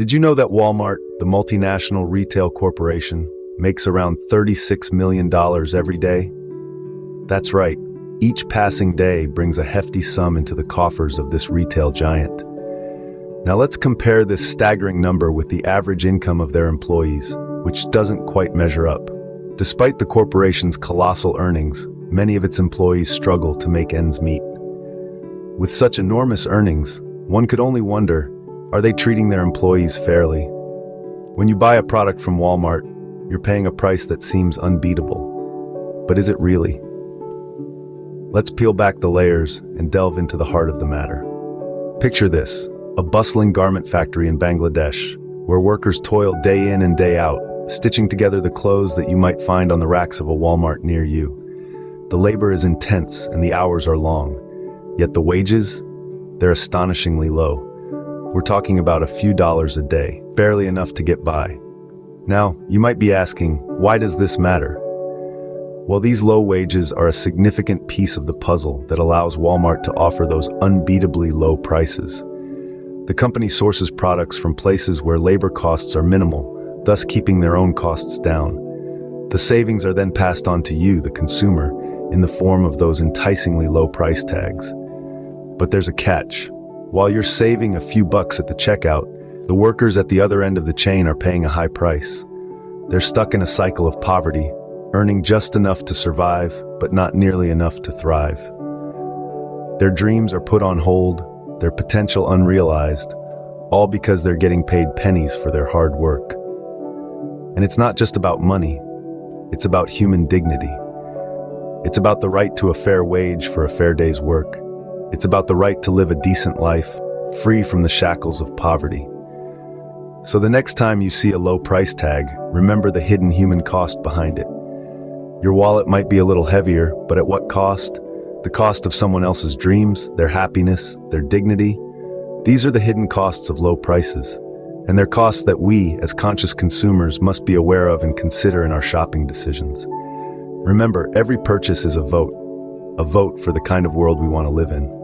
Did you know that Walmart, the multinational retail corporation, makes around $36 million every day? That's right. Each passing day brings a hefty sum into the coffers of this retail giant. Now let's compare this staggering number with the average income of their employees, which doesn't quite measure up. Despite the corporation's colossal earnings, many of its employees struggle to make ends meet. With such enormous earnings, one could only wonder, are they treating their employees fairly? When you buy a product from Walmart, you're paying a price that seems unbeatable. But is it really? Let's peel back the layers and delve into the heart of the matter. Picture this, a bustling garment factory in Bangladesh, where workers toil day in and day out, stitching together the clothes that you might find on the racks of a Walmart near you. The labor is intense and the hours are long, yet the wages, they're astonishingly low. We're talking about a few dollars a day, barely enough to get by. Now, you might be asking, why does this matter? Well, these low wages are a significant piece of the puzzle that allows Walmart to offer those unbeatably low prices. The company sources products from places where labor costs are minimal, thus keeping their own costs down. The savings are then passed on to you, the consumer, in the form of those enticingly low price tags. But there's a catch. While you're saving a few bucks at the checkout, the workers at the other end of the chain are paying a high price. They're stuck in a cycle of poverty, earning just enough to survive, but not nearly enough to thrive. Their dreams are put on hold, their potential unrealized, all because they're getting paid pennies for their hard work. And it's not just about money, it's about human dignity. It's about the right to a fair wage for a fair day's work. It's about the right to live a decent life, free from the shackles of poverty. So the next time you see a low price tag, remember the hidden human cost behind it. Your wallet might be a little heavier, but at what cost? The cost of someone else's dreams, their happiness, their dignity. These are the hidden costs of low prices, and they're costs that we, as conscious consumers, must be aware of and consider in our shopping decisions. Remember, every purchase is a vote for the kind of world we want to live in.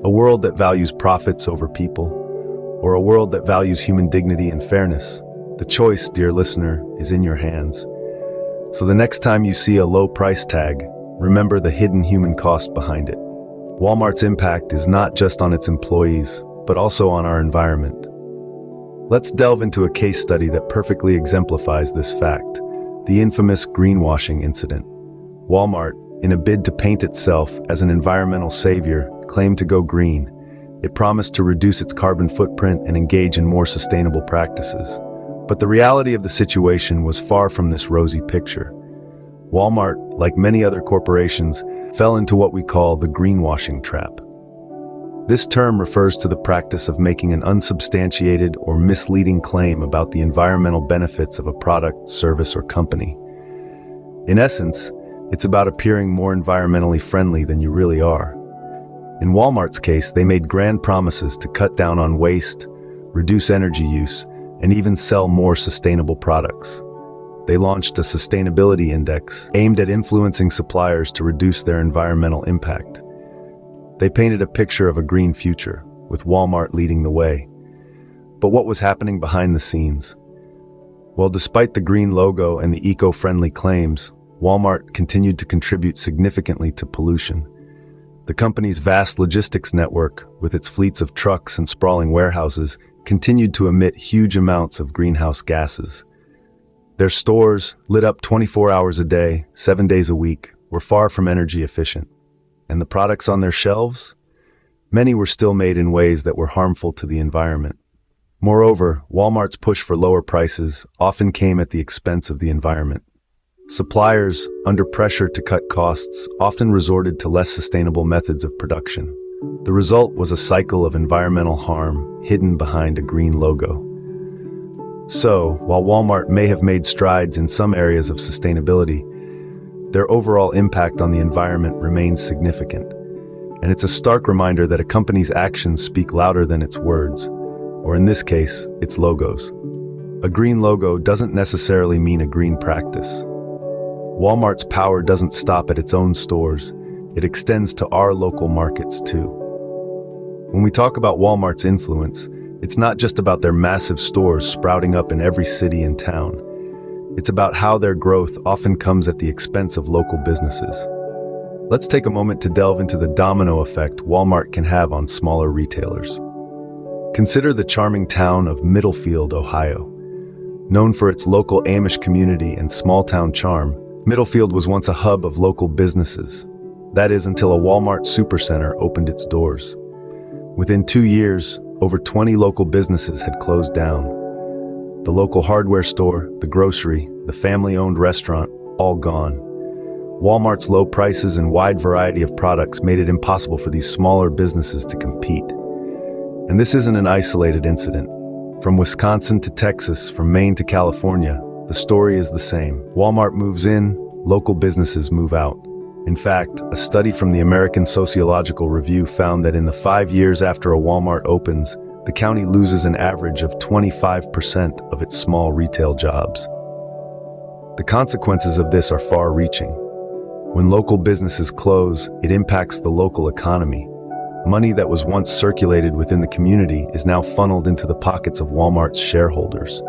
A world that values profits over people, or a world that values human dignity and fairness. The choice, dear listener, is in your hands. So the next time you see a low price tag, remember the hidden human cost behind it. Walmart's impact is not just on its employees, but also on our environment. Let's delve into a case study that perfectly exemplifies this fact, the infamous greenwashing incident. Walmart, in a bid to paint itself as an environmental savior, claimed to go green. It promised to reduce its carbon footprint and engage in more sustainable practices. But the reality of the situation was far from this rosy picture. Walmart, like many other corporations, fell into what we call the greenwashing trap. This term refers to the practice of making an unsubstantiated or misleading claim about the environmental benefits of a product, service, or company. In essence, it's about appearing more environmentally friendly than you really are. In Walmart's case, they made grand promises to cut down on waste, reduce energy use, and even sell more sustainable products. They launched a sustainability index aimed at influencing suppliers to reduce their environmental impact. They painted a picture of a green future, with Walmart leading the way. But what was happening behind the scenes? Well, despite the green logo and the eco-friendly claims, Walmart continued to contribute significantly to pollution. The company's vast logistics network, with its fleets of trucks and sprawling warehouses, continued to emit huge amounts of greenhouse gases. Their stores, lit up 24 hours a day, 7 days a week, were far from energy efficient. And the products on their shelves? Many were still made in ways that were harmful to the environment. Moreover, Walmart's push for lower prices often came at the expense of the environment. Suppliers, under pressure to cut costs, often resorted to less sustainable methods of production. The result was a cycle of environmental harm hidden behind a green logo. So, while Walmart may have made strides in some areas of sustainability, their overall impact on the environment remains significant. And it's a stark reminder that a company's actions speak louder than its words, or in this case, its logos. A green logo doesn't necessarily mean a green practice. Walmart's power doesn't stop at its own stores, it extends to our local markets too. When we talk about Walmart's influence, It's not just about their massive stores sprouting up in every city and town. It's about how their growth often comes at the expense of local businesses. Let's take a moment to delve into the domino effect Walmart can have on smaller retailers. Consider the charming town of Middlefield, Ohio. Known for its local Amish community and small-town charm, Middlefield was once a hub of local businesses. That is, until a Walmart supercenter opened its doors. Within 2 years, over 20 local businesses had closed down. The local hardware store, the grocery, the family-owned restaurant, all gone. Walmart's low prices and wide variety of products made it impossible for these smaller businesses to compete. And this isn't an isolated incident. From Wisconsin to Texas, from Maine to California, the story is the same. Walmart moves in, local businesses move out. In fact, a study from the American Sociological Review found that in the 5 years after a Walmart opens, the county loses an average of 25% of its small retail jobs. The consequences of this are far-reaching. When local businesses close, it impacts the local economy. Money that was once circulated within the community is now funneled into the pockets of Walmart's shareholders.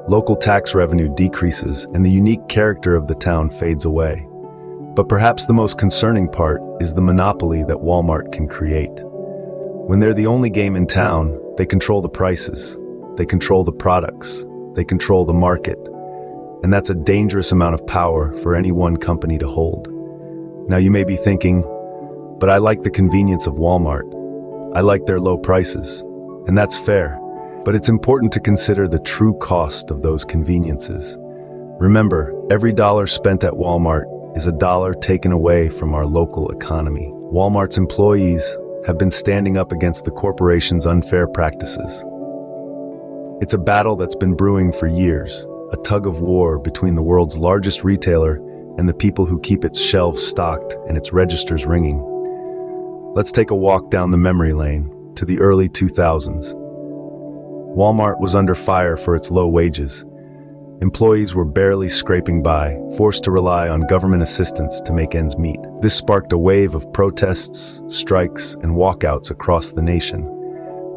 Local tax revenue decreases, and the unique character of the town fades away. But perhaps the most concerning part is the monopoly that Walmart can create. When they're the only game in town, they control the prices, they control the products, they control the market. And that's a dangerous amount of power for any one company to hold. Now you may be thinking, but I like the convenience of Walmart. I like their low prices. And that's fair. But it's important to consider the true cost of those conveniences. Remember, every dollar spent at Walmart is a dollar taken away from our local economy. Walmart's employees have been standing up against the corporation's unfair practices. It's a battle that's been brewing for years, a tug of war between the world's largest retailer and the people who keep its shelves stocked and its registers ringing. Let's take a walk down the memory lane to the early 2000s. Walmart was under fire for its low wages. Employees were barely scraping by, forced to rely on government assistance to make ends meet. This sparked a wave of protests, strikes, and walkouts across the nation.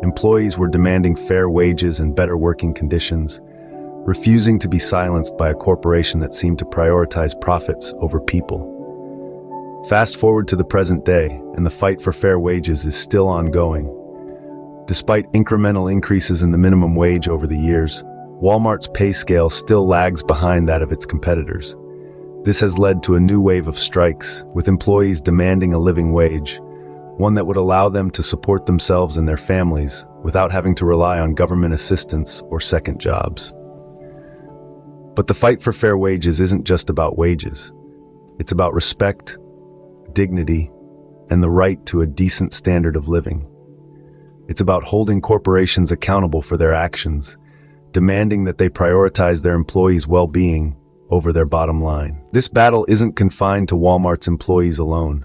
Employees were demanding fair wages and better working conditions, refusing to be silenced by a corporation that seemed to prioritize profits over people. Fast forward to the present day, and the fight for fair wages is still ongoing. Despite incremental increases in the minimum wage over the years, Walmart's pay scale still lags behind that of its competitors. This has led to a new wave of strikes, with employees demanding a living wage, one that would allow them to support themselves and their families without having to rely on government assistance or second jobs. But the fight for fair wages isn't just about wages. It's about respect, dignity, and the right to a decent standard of living. It's about holding corporations accountable for their actions, demanding that they prioritize their employees' well-being over their bottom line. This battle isn't confined to Walmart's employees alone.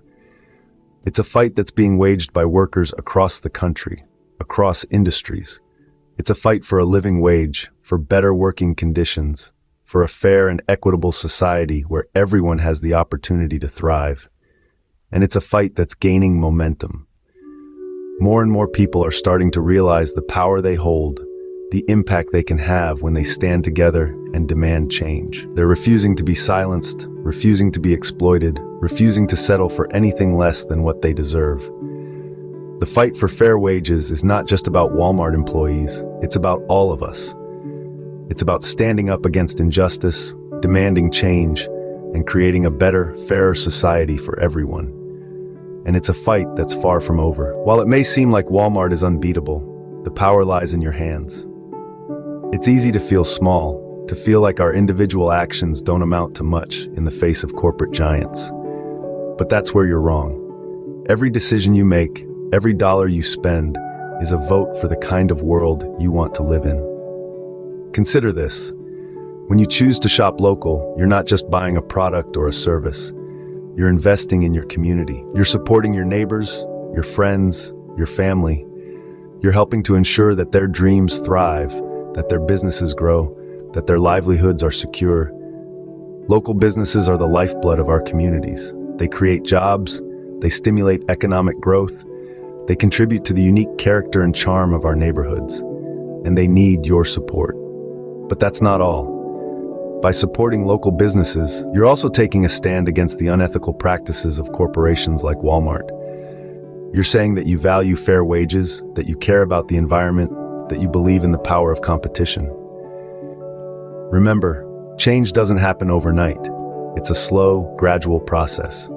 It's a fight that's being waged by workers across the country, across industries. It's a fight for a living wage, for better working conditions, for a fair and equitable society where everyone has the opportunity to thrive. And it's a fight that's gaining momentum. More and more people are starting to realize the power they hold, the impact they can have when they stand together and demand change. They're refusing to be silenced, refusing to be exploited, refusing to settle for anything less than what they deserve. The fight for fair wages is not just about Walmart employees, it's about all of us. It's about standing up against injustice, demanding change, and creating a better, fairer society for everyone. And it's a fight that's far from over. While it may seem like Walmart is unbeatable, the power lies in your hands. It's easy to feel small, to feel like our individual actions don't amount to much in the face of corporate giants. But that's where you're wrong. Every decision you make, every dollar you spend, is a vote for the kind of world you want to live in. Consider this. When you choose to shop local, you're not just buying a product or a service. You're investing in your community. You're supporting your neighbors, your friends, your family. You're helping to ensure that their dreams thrive, that their businesses grow, that their livelihoods are secure. Local businesses are the lifeblood of our communities. They create jobs, they stimulate economic growth, they contribute to the unique character and charm of our neighborhoods. and they need your support. But that's not all. By supporting local businesses, you're also taking a stand against the unethical practices of corporations like Walmart. You're saying that you value fair wages, that you care about the environment, that you believe in the power of competition. Remember, change doesn't happen overnight. It's a slow, gradual process.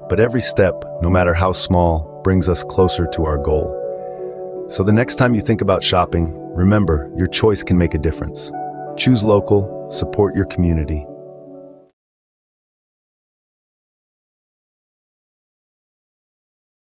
But every step, no matter how small, brings us closer to our goal. So the next time you think about shopping, remember, your choice can make a difference. Choose local, support your community,